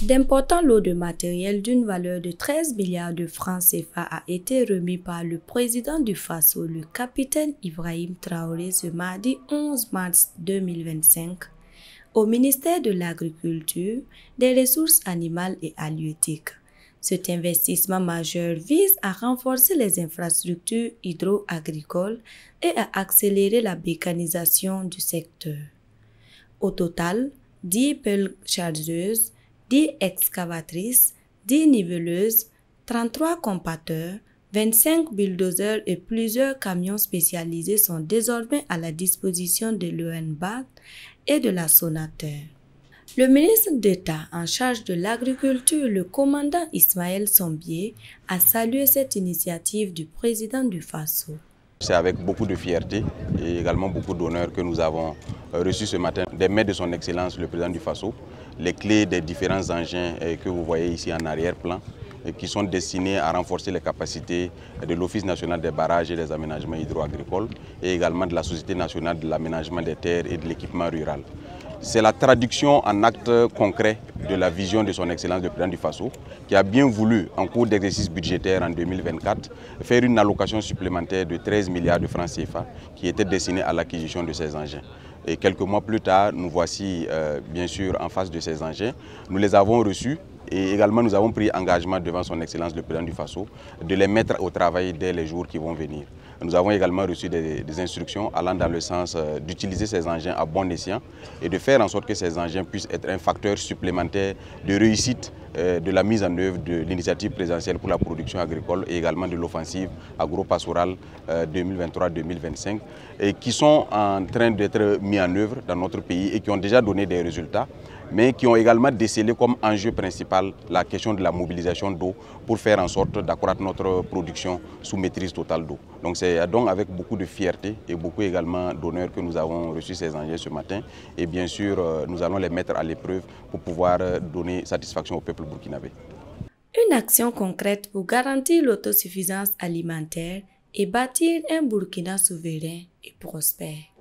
D'importants lots de matériel d'une valeur de 13 milliards de francs CFA a été remis par le président du Faso, le capitaine Ibrahim Traoré, ce mardi 11 mars 2025, au ministère de l'Agriculture, des Ressources animales et halieutiques. Cet investissement majeur vise à renforcer les infrastructures hydro-agricoles et à accélérer la mécanisation du secteur. Au total, 10 pelles chargeuses, 10 excavatrices, 10 niveleuses, 33 compacteurs, 25 bulldozers et plusieurs camions spécialisés sont désormais à la disposition de l'ONBAD et de la Sonater. Le ministre d'État en charge de l'agriculture, le commandant Ismaël Sombié, a salué cette initiative du président du Faso. C'est avec beaucoup de fierté et également beaucoup d'honneur que nous avons reçu ce matin des mains de son Excellence le président du Faso, les clés des différents engins que vous voyez ici en arrière-plan, qui sont destinés à renforcer les capacités de l'Office national des barrages et des aménagements hydro-agricoles et également de la Société nationale de l'aménagement des terres et de l'équipement rural. C'est la traduction en actes concrets de la vision de son Excellence le président du Faso, qui a bien voulu, en cours d'exercice budgétaire en 2024, faire une allocation supplémentaire de 13 milliards de francs CFA qui était destinée à l'acquisition de ces engins. Et quelques mois plus tard, nous voici bien sûr en face de ces engins. Nous les avons reçus et également nous avons pris engagement devant son Excellence le président du Faso de les mettre au travail dès les jours qui vont venir. Nous avons également reçu des instructions allant dans le sens d'utiliser ces engins à bon escient et de faire en sorte que ces engins puissent être un facteur supplémentaire de réussite de la mise en œuvre de l'initiative présidentielle pour la production agricole et également de l'offensive agro-pastorale 2023-2025 et qui sont en train d'être mis en œuvre dans notre pays et qui ont déjà donné des résultats, mais qui ont également décelé comme enjeu principal la question de la mobilisation d'eau pour faire en sorte d'accroître notre production sous maîtrise totale d'eau. Donc c'est donc avec beaucoup de fierté et beaucoup également d'honneur que nous avons reçu ces engins ce matin et bien sûr nous allons les mettre à l'épreuve pour pouvoir donner satisfaction au peuple burkinabé. Une action concrète pour garantir l'autosuffisance alimentaire et bâtir un Burkina souverain et prospère.